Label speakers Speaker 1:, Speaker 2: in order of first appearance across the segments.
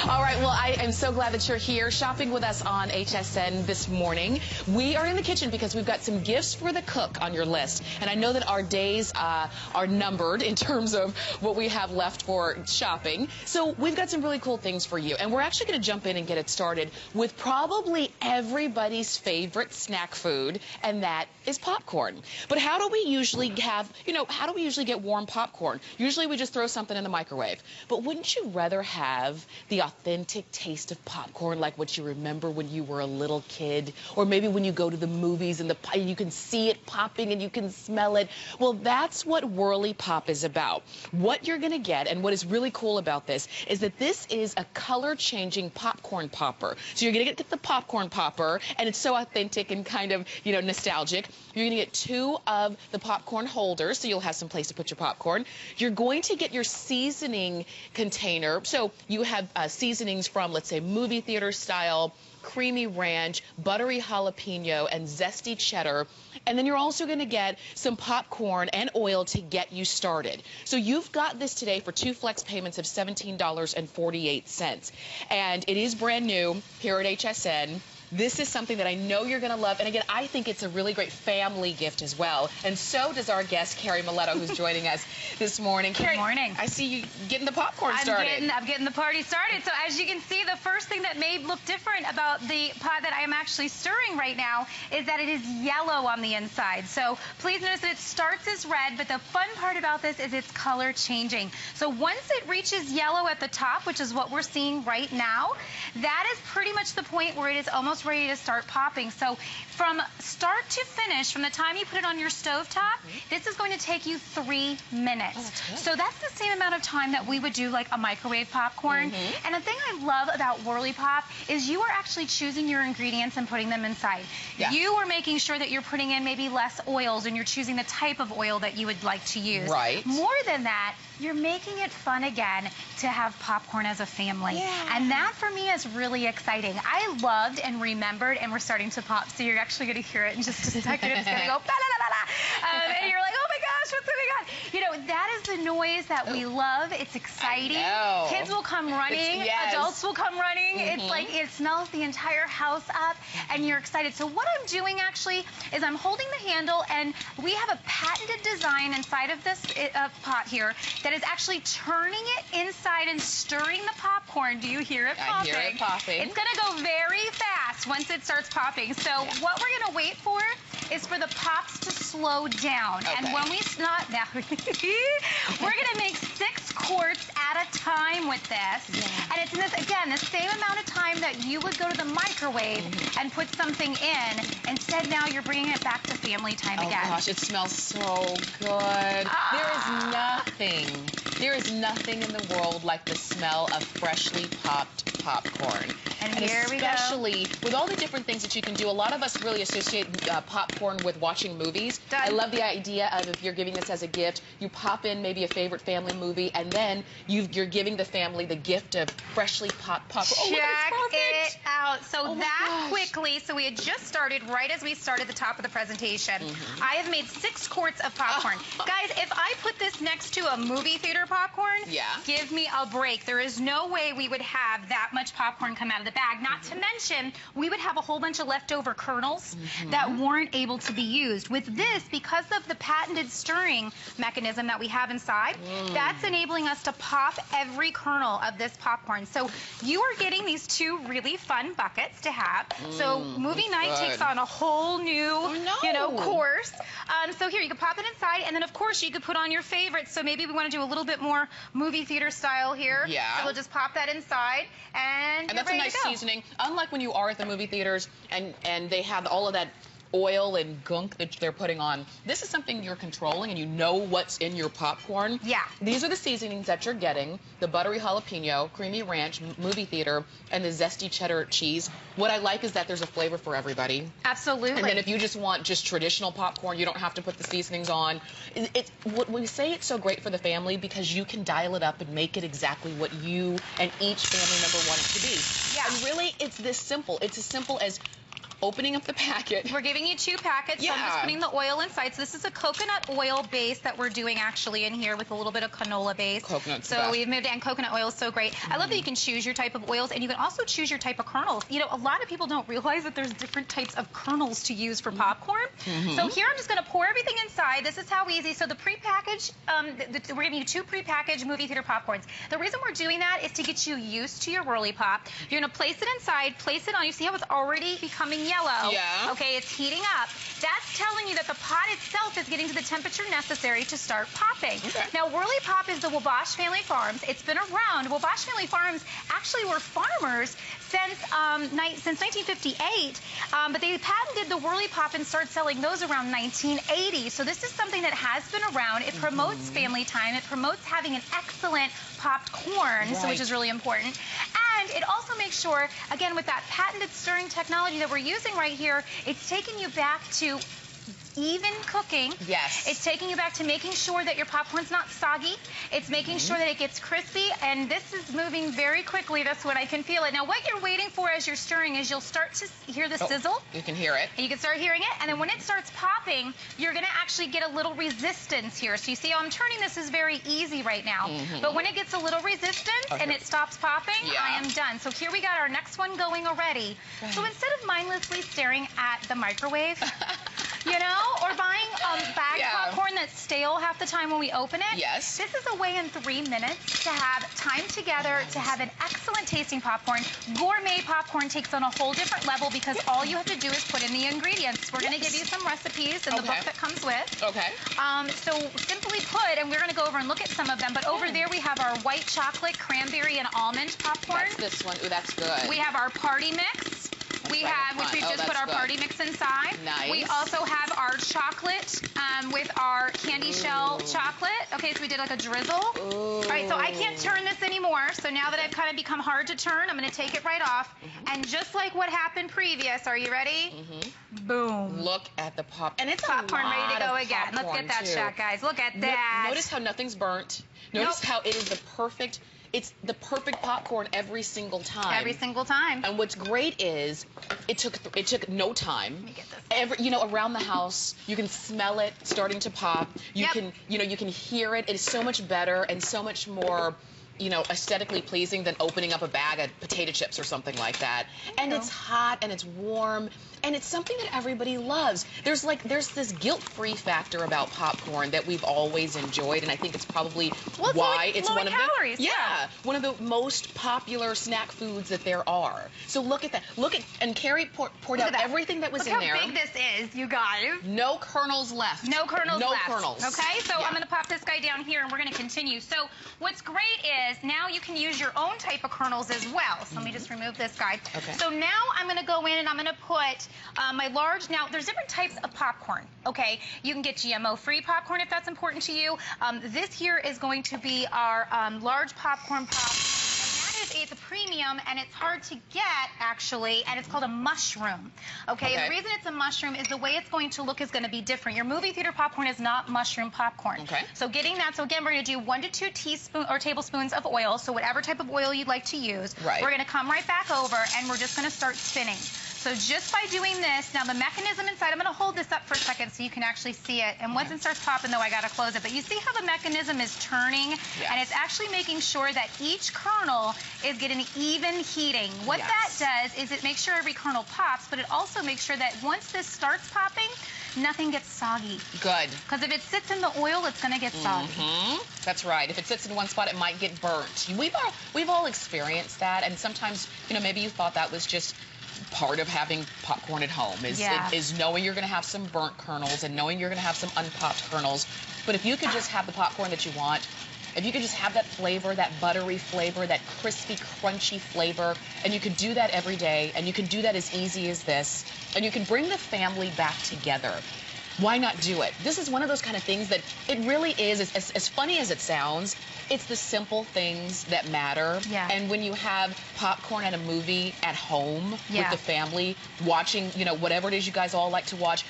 Speaker 1: All right, well, I am so glad that you're here shopping with us on HSN this morning. We are in the kitchen because we've got some gifts for the cook on your list. And I know that our days are numbered in terms of what we have left for shopping. So we've got some really cool things for you. And we're actually going to jump in and get it started with probably everybody's favorite snack food, and that is popcorn. But how do we usually have, how do we usually get warm popcorn? Usually we just throw something in the microwave. But wouldn't you rather have the authentic taste of popcorn like what you remember when you were a little kid? Or maybe when you go to the movies and you can see it popping and you can smell it. Well, that's what Whirly Pop is about. What you're going to get, and what is really cool about this, is that this is a color-changing popcorn popper. So you're going to get the popcorn popper, and it's so authentic and kind of, nostalgic. You're going to get 2 of the popcorn holders, so you'll have some place to put your popcorn. You're going to get your seasoning container. So you have seasonings from, let's say, movie theater style, creamy ranch, buttery jalapeno, and zesty cheddar. And then you're also going to get some popcorn and oil to get you started. So you've got this today for 2 flex payments of $17.48. And it is brand new here at HSN. This is something that I know you're going to love. And again, I think it's a really great family gift as well. And so does our guest, Carrie Miletto, who's joining us this morning. Carrie,
Speaker 2: good morning.
Speaker 1: I see you getting the popcorn started.
Speaker 2: I'm getting the party started. So as you can see, the first thing that may look different about the pot that I am actually stirring right now is that it is yellow on the inside. So please notice that it starts as red, but the fun part about this is it's color changing. So once it reaches yellow at the top, which is what we're seeing right now, that is pretty much the point where it is almost ready to start popping. So from start to finish, from the time you put it on your stovetop, this is going to take you 3 minutes. So that's the same amount of time that we would do like a microwave popcorn. And the thing I love about Whirly Pop is you are actually choosing your ingredients and putting them inside. You are making sure that you're putting in maybe less oils, and you're choosing the type of oil that you would like to use.
Speaker 1: Right.
Speaker 2: More than that, you're making it fun again to have popcorn as a family. And that for me is really exciting. I loved and remembered, and we're starting to pop, so you're actually going to hear it in just a second. It's going to go, la, la, la, la, la. And you're like, oh my gosh, what's going on? That is the noise that we love. It's exciting. Kids will come running. Adults will come running. It's like it smells the entire house up, and you're excited. So what I'm doing actually is I'm holding the handle, and we have a patented design inside of this pot here that is actually turning it inside and stirring the popcorn. Do you hear it popping?
Speaker 1: I hear it popping.
Speaker 2: It's going to go very fast once it starts popping. So what we're going to wait for is for the pops to slow down. And when we stop, now we're going to make 6 quarts at a time with this. And it's in this, again, the same amount of time that you would go to the microwave and put something in. Instead, now you're bringing it back to family time again.
Speaker 1: Oh gosh, it smells so good. There is nothing in the world like the smell of freshly popped popcorn.
Speaker 2: And here we go.
Speaker 1: Especially with all the different things that you can do. A lot of us really associate popcorn with watching movies. I love the idea of, if you're giving this as a gift, you pop in maybe a favorite family movie, and then you're giving the family the gift of freshly popped popcorn.
Speaker 2: Check it out. So quickly, so we had just started right as we started the top of the presentation. I have made 6 quarts of popcorn. Guys, if I put this next to a movie theater popcorn, give me a break. There is no way we would have that much popcorn come out of the bag. Not to mention, we would have a whole bunch of leftover kernels that weren't able to be used. With this, because of the patented stirring mechanism that we have inside, that's enabling us to pop every kernel of this popcorn. So you are getting these 2 really fun buckets to have. So movie night takes on a whole new, course. So here, you can pop it inside, and then of course you could put on your favorites. So maybe we want to do a little bit more movie theater style here. So we'll just pop that inside, and
Speaker 1: that's a nice seasoning. Unlike when you are at the movie theaters and they have all of that oil and gunk that they're putting on. This is something you're controlling, and you know what's in your popcorn. These are the seasonings that you're getting: the buttery jalapeno, creamy ranch, movie theater, and the zesty cheddar cheese. What I like is that there's a flavor for everybody.
Speaker 2: Absolutely.
Speaker 1: And then if you just want just traditional popcorn, you don't have to put the seasonings on. What we say, it's so great for the family because you can dial it up and make it exactly what you and each family member want it to be. And really, it's this simple. It's as simple as opening up the packet.
Speaker 2: We're giving you 2 packets, so I'm just putting the oil inside. So this is a coconut oil base that we're doing actually in here with a little bit of canola base.
Speaker 1: Coconut's
Speaker 2: so we've moved, and coconut oil is so great. I love that you can choose your type of oils, and you can also choose your type of kernels. You know, a lot of people don't realize that there's different types of kernels to use for popcorn. So here I'm just going to pour everything inside. This is how easy. So the pre-packaged, we're giving you 2 pre-packaged movie theater popcorns. The reason we're doing that is to get you used to your Whirly Pop. You're going to place it inside, place it on. You see how it's already becoming yellow?
Speaker 1: Yeah.
Speaker 2: Okay, it's heating up. That's telling you that the pot itself is getting to the temperature necessary to start popping.
Speaker 1: Okay.
Speaker 2: Now, Whirly Pop is the Wabash family farms. It's been around. Wabash family farms actually were farmers since 1958, but they patented the Whirly Pop and started selling those around 1980. So this is something that has been around. It promotes family time. It promotes having an excellent popped corn, so which is really important. And it also makes sure, again, with that patented stirring technology that we're using right here, it's taking you back to even cooking.
Speaker 1: Yes.
Speaker 2: It's taking you back to making sure that your popcorn's not soggy. It's making sure that it gets crispy, and this is moving very quickly. That's when I can feel it. Now, what you're waiting for as you're stirring is you'll start to hear the sizzle.
Speaker 1: You can hear it.
Speaker 2: And you can start hearing it, and then when it starts popping, you're going to actually get a little resistance here. So you see how I'm turning this is very easy right now. But when it gets a little resistance and it stops popping, I am done. So here we got our next one going already. So instead of mindlessly staring at the microwave, you know, or buying bagged popcorn that's stale half the time when we open it.
Speaker 1: Yes.
Speaker 2: This is a way in 3 minutes to have time together to have an excellent tasting popcorn. Gourmet popcorn takes on a whole different level because all you have to do is put in the ingredients. We're going to give you some recipes in the book that comes with.
Speaker 1: Okay.
Speaker 2: So simply put, and we're going to go over and look at some of them, but over there we have our white chocolate, cranberry, and almond popcorn.
Speaker 1: That's this one. Ooh, that's good.
Speaker 2: We have our party mix. We have, which we've just put our party mix inside.
Speaker 1: Nice.
Speaker 2: We also have our chocolate with our candy shell chocolate. Okay, so we did like a drizzle. All right, so I can't turn this anymore. So now that I've kind of become hard to turn, I'm going to take it right off. And just like what happened previous, are you ready? Boom.
Speaker 1: Look at the pop. And it's
Speaker 2: popcorn
Speaker 1: a lot
Speaker 2: ready to go
Speaker 1: of
Speaker 2: again. Let's get that
Speaker 1: too.
Speaker 2: shot, guys. Look at that.
Speaker 1: Notice how nothing's burnt. Notice how it is the perfect... It's the perfect popcorn every single time.
Speaker 2: Every single time.
Speaker 1: And what's great is it took no time.
Speaker 2: Let me get this.
Speaker 1: You know, around the house, you can smell it starting to pop. You can, you know, you can hear it. It is so much better and so much more, you know, aesthetically pleasing than opening up a bag of potato chips or something like that. And it's hot and it's warm. And it's something that everybody loves. There's this guilt-free factor about popcorn that we've always enjoyed, and I think it's probably why it's one of one of the most popular snack foods that there are. So look at that. And Carrie poured out everything that was in there.
Speaker 2: Look how big this is, you guys.
Speaker 1: No kernels left.
Speaker 2: No kernels left.
Speaker 1: No kernels.
Speaker 2: Okay, so I'm going to pop this guy down here, and we're going to continue. So what's great is now you can use your own type of kernels as well. So let me just remove this guy.
Speaker 1: Okay.
Speaker 2: So now I'm going to go in and I'm going to put my large, now there's different types of popcorn, okay? You can get GMO-free popcorn if that's important to you. This here is going to be our large popcorn pop. It's a premium, and it's hard to get, actually, and it's called a mushroom. Okay, and the reason it's a mushroom is the way it's going to look is going to be different. Your movie theater popcorn is not mushroom popcorn. Okay. So getting that, so again, we're going to do 1 to 2 tablespoons of oil, so whatever type of oil you'd like to use. Right. We're going to come right back over, and we're just going to start spinning. So just by doing this, now the mechanism inside, I'm going to hold this up for a second so you can actually see it. And once it starts popping, though, I got to close it. But you see how the mechanism is turning? And it's actually making sure that each kernel is getting even heating. What that does is it makes sure every kernel pops, but it also makes sure that once this starts popping, nothing gets soggy. Good. Because if it sits in the oil, it's going to get soggy.
Speaker 1: That's right. If it sits in one spot, it might get burnt. We've all experienced that, and sometimes, you know, maybe you thought that was just part of having popcorn at home is knowing you're going to have some burnt kernels and knowing you're going to have some unpopped kernels. But if you could just have the popcorn that you want, if you could just have that flavor, that buttery flavor, that crispy, crunchy flavor, and you could do that every day, and you can do that as easy as this, and you can bring the family back together, why not do it? This is one of those kind of things that it really is, as funny as it sounds, it's the simple things that matter. And when you have popcorn at a movie at home with the family, watching, you know, whatever it is you guys all like to watch,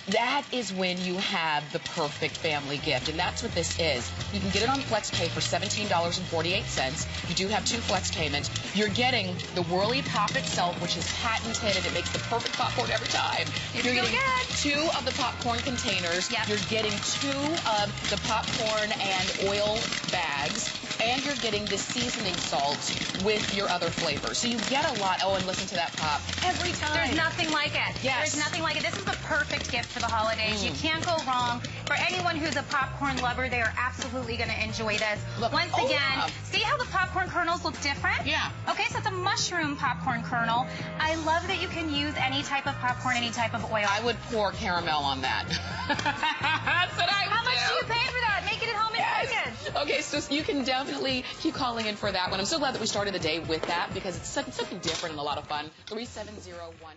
Speaker 1: That is when you have the perfect family gift, and that's what this is. You can get it on FlexPay for $17.48. You do have 2 flex payments. You're getting the Whirly Pop itself, which is patented, and it makes the perfect popcorn every time. You're getting 2 of the popcorn containers.
Speaker 2: Yep.
Speaker 1: You're getting 2 of the popcorn and oil bags. And you're getting the seasoning salt with your other flavors. So you get a lot. Oh, and listen to that pop. Every time.
Speaker 2: There's nothing like it.
Speaker 1: Yes.
Speaker 2: There's nothing like it. This is the perfect gift for the holidays. You can't go wrong. For anyone who's a popcorn lover, they are absolutely going to enjoy this.
Speaker 1: Look,
Speaker 2: Once again, see how the popcorn kernels look different?
Speaker 1: Yeah.
Speaker 2: Okay, so it's a mushroom popcorn kernel. I love that you can use any type of popcorn, any type of oil.
Speaker 1: I would pour caramel on that. That's what I would
Speaker 2: How much do you pay for that? Make it at home in seconds.
Speaker 1: Okay, so you can definitely keep calling in for that one. I'm so glad that we started the day with that because it's something different and a lot of fun. 3701.